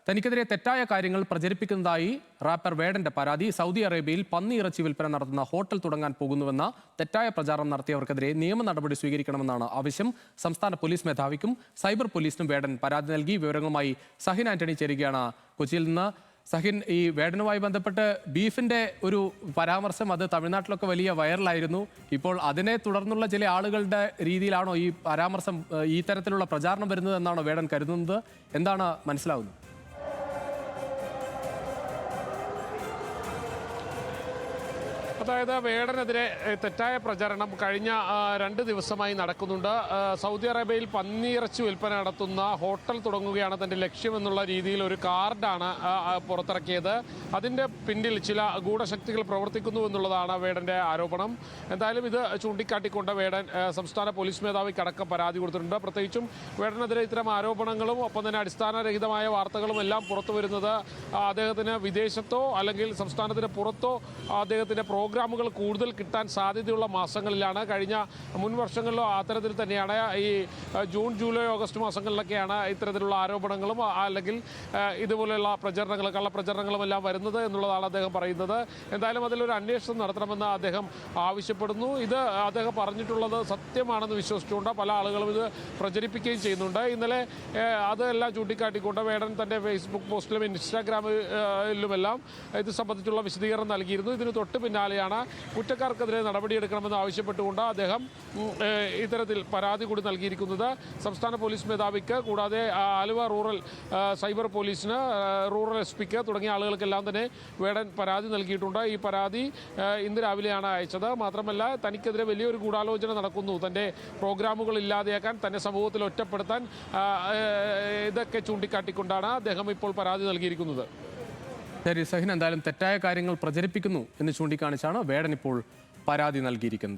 തനിക്കെതിരെ തെറ്റായ കാര്യങ്ങൾ പ്രചരിപ്പിക്കുന്നതായി റാപ്പർ വേടന്റെ പരാതി. സൗദി അറേബ്യയിൽ പന്നി ഇറച്ചി വിൽപ്പന നടത്തുന്ന ഹോട്ടൽ തുടങ്ങാൻ പോകുന്നുവെന്ന തെറ്റായ പ്രചാരണം നടത്തിയവർക്കെതിരെ നിയമ നടപടി സ്വീകരിക്കണമെന്നാണ് ആവശ്യം. സംസ്ഥാന പോലീസ് മേധാവിക്കും സൈബർ പോലീസിനും വേടൻ പരാതി നൽകി. വിവരങ്ങളുമായി സഹിൻ ആന്റണി ചേരുകയാണ് കൊച്ചിയിൽ നിന്ന്. സഹിൻ, ഈ വേടനുമായി ബന്ധപ്പെട്ട് ബീഫിന്റെ ഒരു പരാമർശം അത് തമിഴ്നാട്ടിലൊക്കെ വലിയ വൈറലായിരുന്നു. ഇപ്പോൾ അതിനെ തുടർന്നുള്ള ചില ആളുകളുടെ രീതിയിലാണോ ഈ പരാമർശം, ഈ തരത്തിലുള്ള പ്രചാരണം വരുന്നത് എന്നാണോ വേടൻ കരുതുന്നത്? എന്താണ് മനസ്സിലാവുന്നത്? അതായത് വേടനെതിരെ തെറ്റായ പ്രചരണം കഴിഞ്ഞ 2 ദിവസമായി നടക്കുന്നുണ്ട്. സൗദി അറേബ്യയിൽ പന്നിയിറച്ചി വിൽപ്പന നടത്തുന്ന ഹോട്ടൽ തുടങ്ങുകയാണ് തൻ്റെ ലക്ഷ്യമെന്നുള്ള രീതിയിൽ ഒരു കാർഡാണ് പുറത്തിറക്കിയത്. അതിൻ്റെ പിന്നിൽ ചില ഗൂഢശക്തികൾ പ്രവർത്തിക്കുന്നു എന്നുള്ളതാണ് വേടൻ്റെ ആരോപണം. എന്തായാലും ഇത് ചൂണ്ടിക്കാട്ടിക്കൊണ്ട് വേടൻ സംസ്ഥാന പോലീസ് മേധാവിക്കടക്കം പരാതി കൊടുത്തിട്ടുണ്ട്. പ്രത്യേകിച്ചും വേടനെതിരെ ഇത്തരം ആരോപണങ്ങളും ഒപ്പം തന്നെ അടിസ്ഥാനരഹിതമായ വാർത്തകളും എല്ലാം പുറത്തു വരുന്നത് അദ്ദേഹത്തിന് വിദേശത്തോ അല്ലെങ്കിൽ സംസ്ഥാനത്തിന് പുറത്തോ അദ്ദേഹത്തിൻ്റെ പ്രോഗ്രാമുകൾ കൂടുതൽ കിട്ടാൻ സാധ്യതയുള്ള മാസങ്ങളിലാണ്. കഴിഞ്ഞ മുൻ വർഷങ്ങളിലോ അത്തരത്തിൽ തന്നെയാണ്. ഈ ജൂൺ, ജൂലൈ, ഓഗസ്റ്റ് മാസങ്ങളിലൊക്കെയാണ് ഇത്തരത്തിലുള്ള ആരോപണങ്ങളും അല്ലെങ്കിൽ ഇതുപോലെയുള്ള പ്രചരണങ്ങൾ, കള്ളപ്രചരണങ്ങളും എല്ലാം വരുന്നത് എന്നുള്ളതാണ് അദ്ദേഹം പറയുന്നത്. എന്തായാലും അതിലൊരു അന്വേഷണം നടത്തണമെന്ന് അദ്ദേഹം ആവശ്യപ്പെടുന്നു. ഇത് അദ്ദേഹം പറഞ്ഞിട്ടുള്ളത് സത്യമാണെന്ന് വിശ്വസിച്ചുകൊണ്ട് പല ആളുകളും ഇത് പ്രചരിപ്പിക്കുകയും ചെയ്യുന്നുണ്ട്. ഇന്നലെ അതെല്ലാം ചൂണ്ടിക്കാട്ടിക്കൊണ്ട് വേടൻ തൻ്റെ ഫേസ്ബുക്ക് പോസ്റ്റിലും ഇൻസ്റ്റാഗ്രാമിലുമെല്ലാം ഇത് സംബന്ധിച്ചുള്ള വിശദീകരണം നൽകിയിരുന്നു. ഇതിന് തൊട്ട് പിന്നാലെയാണ് കുറ്റക്കാർക്കെതിരെ നടപടിയെടുക്കണമെന്ന് ആവശ്യപ്പെട്ടുകൊണ്ട് അദ്ദേഹം ഇത്തരത്തിൽ പരാതി കൂടി നൽകിയിരിക്കുന്നത്. സംസ്ഥാന പോലീസ് മേധാവിക്ക്, കൂടാതെ ആലുവ റൂറൽ സൈബർ പോലീസിന്, റൂറൽ SP-ക്ക് തുടങ്ങിയ ആളുകൾക്കെല്ലാം തന്നെ വേടൻ പരാതി നൽകിയിട്ടുണ്ട്. ഈ പരാതി ഇന്ന് രാവിലെയാണ് അയച്ചത്. മാത്രമല്ല, തനിക്കെതിരെ വലിയൊരു ഗൂഢാലോചന നടക്കുന്നു, തൻ്റെ പ്രോഗ്രാമുകൾ ഇല്ലാതെയാക്കാൻ, തന്നെ സമൂഹത്തിൽ ഒറ്റപ്പെടുത്താൻ, ഇതൊക്കെ ചൂണ്ടിക്കാട്ടിക്കൊണ്ടാണ് അദ്ദേഹം ഇപ്പോൾ പരാതി നൽകിയിരിക്കുന്നത്. ശരി സഹിൻ, എന്തായാലും തെറ്റായ കാര്യങ്ങൾ പ്രചരിപ്പിക്കുന്നു എന്ന് ചൂണ്ടിക്കാണിച്ചാണ് വേടൻ ഇപ്പോൾ പരാതി നൽകിയിരിക്കുന്നത്.